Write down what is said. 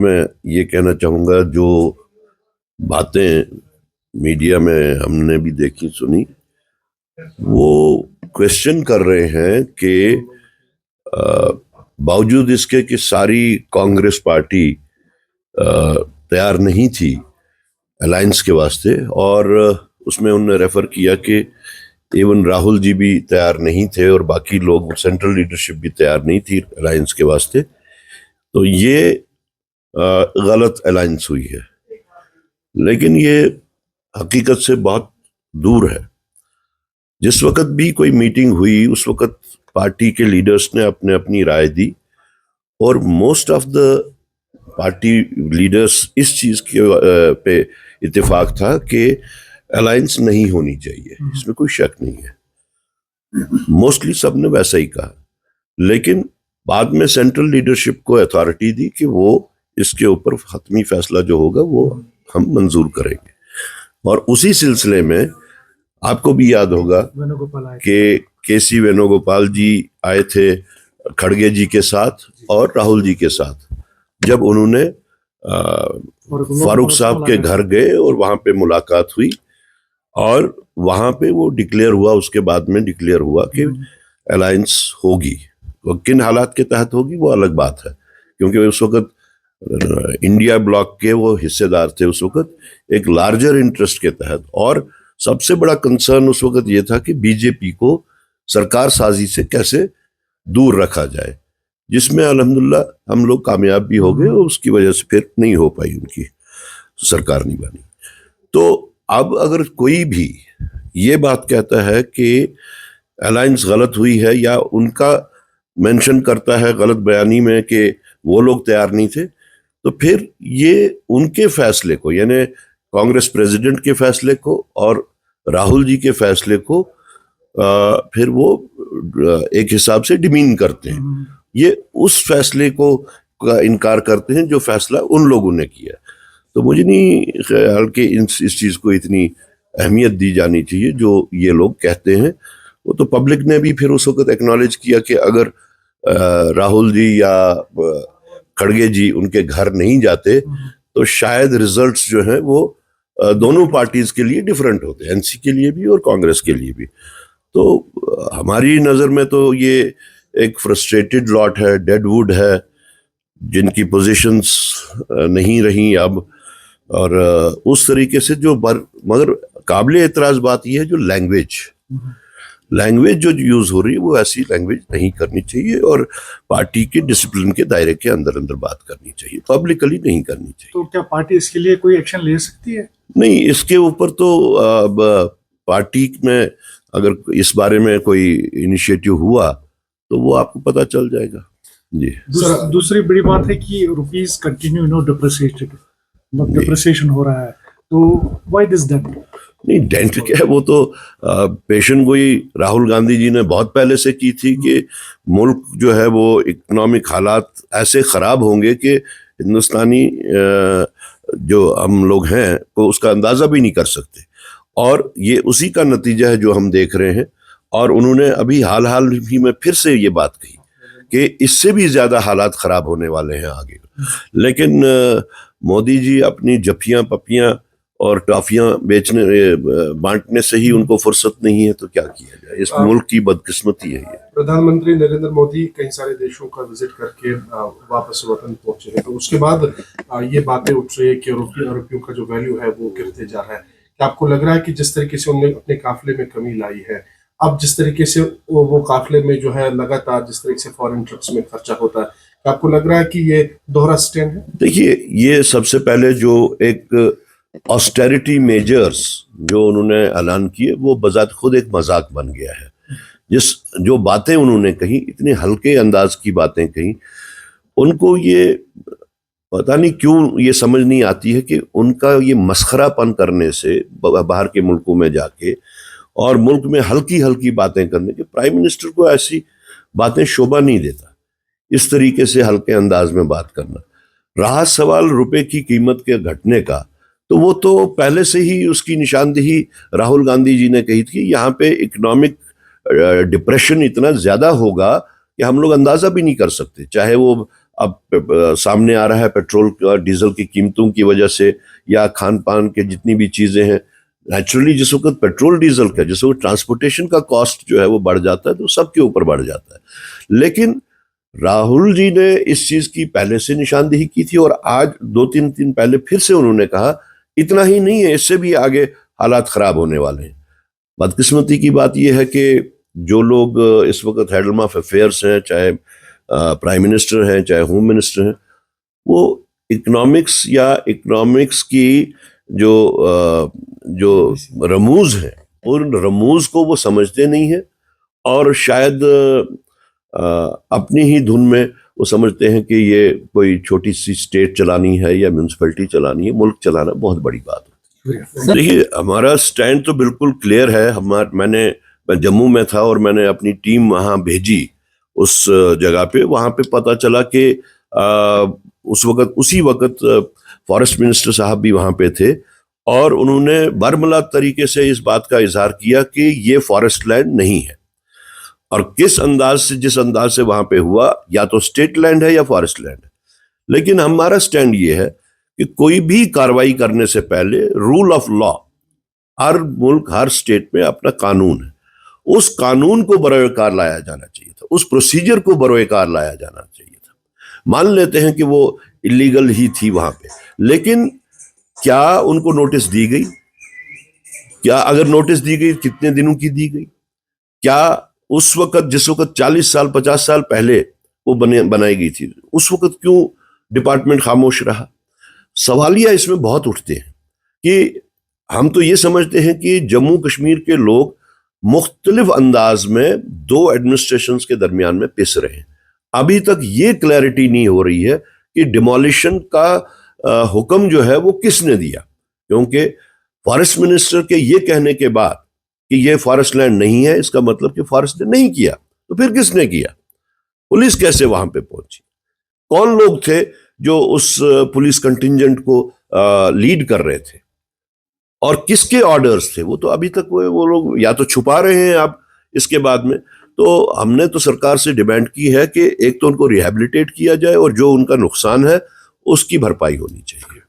मैं ये कहना चाहूँगा, जो बातें मीडिया में हमने भी देखी सुनी, वो क्वेश्चन कर रहे हैं कि बावजूद इसके कि सारी कांग्रेस पार्टी तैयार नहीं थी अलायंस के वास्ते, और उसमें उन्होंने रेफर किया कि इवन राहुल जी भी तैयार नहीं थे और बाकी लोग, सेंट्रल लीडरशिप भी तैयार नहीं थी अलायंस के वास्ते। तो ये गलत अलायंस हुई है, लेकिन ये हकीकत से बहुत दूर है। जिस वक्त भी कोई मीटिंग हुई उस वक्त पार्टी के लीडर्स ने अपने अपनी राय दी, और most of the party leaders इस चीज के पे इत्तेफाक था कि अलायंस नहीं होनी चाहिए, इसमें कोई शक नहीं है। मोस्टली सब ने वैसा ही कहा, लेकिन बाद में सेंट्रल लीडरशिप को अथॉरिटी दी कि वो इसके ऊपर हतमी फैसला जो होगा वो हम मंजूर करेंगे। और उसी सिलसिले में आपको भी याद होगा कि केसी वेणुगोपाल जी आए थे खड़गे जी के साथ और राहुल जी के साथ, जब उन्होंने फारूक साहब के घर गए और वहां पे मुलाकात हुई, और वहां पे वो डिक्लेयर हुआ, उसके बाद में डिक्लेयर हुआ कि अलायंस होगी। वो किन हालात के तहत होगी वो अलग बात है, क्योंकि उस वक्त इंडिया ब्लॉक के वो हिस्सेदार थे उस वक्त, एक लार्जर इंटरेस्ट के तहत। और सबसे बड़ा कंसर्न उस वक्त ये था कि बीजेपी को सरकार साजी से कैसे दूर रखा जाए, जिसमें अल्हम्दुलिल्लाह हम लोग कामयाब भी हो गए, और उसकी वजह से फिर नहीं हो पाई, उनकी सरकार नहीं बनी। तो अब अगर कोई भी ये बात कहता है कि अलायंस गलत हुई है, या उनका मेंशन करता है गलत बयानी में कि वो लोग तैयार नहीं थे, तो फिर ये उनके फैसले को, यानी कांग्रेस प्रेसिडेंट के फैसले को और राहुल जी के फैसले को फिर वो एक हिसाब से डिमीन करते हैं। ये उस फैसले को का इनकार करते हैं जो फैसला उन लोगों ने किया। तो मुझे नहीं ख्याल कि इस चीज को इतनी अहमियत दी जानी चाहिए जो ये लोग कहते हैं। वो तो पब्लिक ने भी फिर उस वक्त एक्नॉलेज किया कि अगर राहुल जी या खड़गे जी उनके घर नहीं जाते तो शायद रिजल्ट्स जो हैं वो दोनों पार्टीज के लिए डिफरेंट होते, एनसी के लिए भी और कांग्रेस के लिए भी। तो हमारी नजर में तो ये एक फ्रस्ट्रेटेड लॉट है, डेडवुड है, जिनकी पोजीशंस नहीं रही अब। और उस तरीके से जो मगर काबिल एतराज बात यह है जो लैंग्वेज जो यूज हो रही है वो ऐसी लैंग्वेज नहीं करनी चाहिए, और पार्टी के डिसिप्लिन के दायरे के अंदर अंदर बात करनी चाहिए, पब्लिकली नहीं करनी चाहिए। तो क्या पार्टी इसके लिए कोई एक्शन ले सकती है? नहीं, इसके ऊपर तो पार्टी में अगर इस बारे में कोई इनिशिएटिव हुआ तो वो आपको पता चल जाएगा। जी। दूसरी बड़ी बात है कि रुपीस कंटिन्यू डिप्रिसिएशन हो रहा है, तो व्हाई दिस डेंट? नहीं, डेंट क्या है, वो तो पेशन गोई राहुल गांधी जी ने बहुत पहले से की थी कि मुल्क जो है वो इकोनॉमिक हालात ऐसे खराब होंगे कि हिंदुस्तानी जो हम लोग हैं को उसका अंदाजा भी नहीं कर सकते, और ये उसी का नतीजा है जो हम देख रहे हैं। और उन्होंने अभी हाल ही में फिर से ये बात कही कि इससे भी ज्यादा हालात खराब होने वाले हैं आगे। लेकिन मोदी जी अपनी जफियां पपियां और टॉफियां बांटने से ही उनको फुर्सत नहीं है, तो क्या किया जाए, इस मुल्क की बदकिस्मती है ये। प्रधानमंत्री नरेंद्र मोदी कई सारे देशों का विजिट करके वापस वतन पहुंचे हैं, तो उसके बाद ये बातें उठ रही है कि रुपयों का जो वैल्यू है वो गिरते जा रहा है। क्या आपको लग रहा है कि जिस तरीके से उन्होंने अपने काफिले में कमी लाई है, अब जिस तरीके से वो काफिले में जो है लगातार जिस तरीके से फॉरेन ट्रिप्स में खर्चा होता है, क्या आपको लग रहा है कि ये दोहरा स्टैंड है? देखिए, ये सबसे पहले जो एक ऑस्टेरिटी मेजर्स जो उन्होंने ऐलान किए वो बजात खुद एक मजाक बन गया है। जो बातें उन्होंने कही, इतने हल्के अंदाज की बातें कही, उनको ये पता नहीं क्यों ये समझ नहीं आती है कि उनका ये मस्खरापन करने से बाहर के मुल्कों में जाके और मुल्क में हल्की हल्की बातें करने के, प्राइम मिनिस्टर को ऐसी बातें शोभा नहीं देता, इस तरीके से हल्के अंदाज में बात करना। रहा सवाल रुपए की कीमत के घटने का, तो वो तो पहले से ही उसकी निशानदेही राहुल गांधी जी ने कही थी। यहाँ पे इकोनॉमिक डिप्रेशन इतना ज्यादा होगा कि हम लोग अंदाजा भी नहीं कर सकते, चाहे वो सामने आ रहा है पेट्रोल का, डीजल की कीमतों की वजह से, या खान पान के जितनी भी चीजें हैं। नेचुरली जिस वक्त पेट्रोल डीजल का, जिस वक्त ट्रांसपोर्टेशन का कॉस्ट जो है वो बढ़ जाता है तो सबके ऊपर बढ़ जाता है। लेकिन राहुल जी ने इस चीज की पहले से निशानदेही की थी, और आज 2-3 दिन पहले फिर से उन्होंने कहा इतना ही नहीं है, इससे भी आगे हालात खराब होने वाले हैं। बदकिस्मती की बात यह है कि जो लोग इस वक्त हेड ऑफ अफेयर्स हैं, चाहे प्राइम मिनिस्टर हैं, चाहे होम मिनिस्टर हैं, वो इकोनॉमिक्स की जो रमूज है, उन रमूज को वो समझते नहीं है, और शायद अपनी ही धुन में वो समझते हैं कि ये कोई छोटी सी स्टेट चलानी है या म्यूनसिपैलिटी चलानी है, मुल्क चलाना बहुत बड़ी बात है। देखिए, हमारा स्टैंड तो बिल्कुल क्लियर है। मैं जम्मू में था और मैंने अपनी टीम वहां भेजी उस जगह पे। वहां पे पता चला कि उसी वक्त फॉरेस्ट मिनिस्टर साहब भी वहां पे थे, और उन्होंने बरमला तरीके से इस बात का इजहार किया कि ये फॉरेस्ट लैंड नहीं है। और जिस अंदाज से वहां पे हुआ, या तो स्टेट लैंड है या फॉरेस्ट लैंड है। लेकिन हमारा स्टैंड ये है कि कोई भी कार्रवाई करने से पहले रूल ऑफ लॉ, हर मुल्क, हर स्टेट में अपना कानून है, उस कानून को बरोएकार लाया जाना चाहिए था, उस प्रोसीजर को बरोएकार लाया जाना चाहिए था। मान लेते हैं कि वो इलीगल ही थी वहां पे, लेकिन क्या उनको नोटिस दी गई? क्या अगर नोटिस दी गई, कितने दिनों की दी गई? क्या उस वक्त, जिस वक्त 40 साल 50 साल पहले वो बनाई गई थी, उस वक्त क्यों डिपार्टमेंट खामोश रहा? सवालिया इसमें बहुत उठते हैं कि हम तो ये समझते हैं कि जम्मू कश्मीर के लोग मुख्तलिफ अंदाज में 2 एडमिनिस्ट्रेशंस के दरमियान में पिस रहे हैं। अभी तक ये क्लैरिटी नहीं हो रही है कि डिमोलिशन का हुक्म जो है वो किसने दिया, क्योंकि फॉरेस्ट मिनिस्टर के ये कहने के बाद कि ये फॉरेस्ट लैंड नहीं है, इसका मतलब कि फॉरेस्ट ने नहीं किया, तो फिर किसने किया? पुलिस कैसे वहां पे पहुंची? कौन लोग थे जो उस पुलिस कंटिंजेंट को लीड कर रहे थे, और किसके ऑर्डर्स थे? वो तो अभी तक वो लोग या तो छुपा रहे हैं अब इसके बाद में। तो हमने तो सरकार से डिमांड की है कि एक तो उनको रिहैबिलिटेट किया जाए, और जो उनका नुकसान है उसकी भरपाई होनी चाहिए।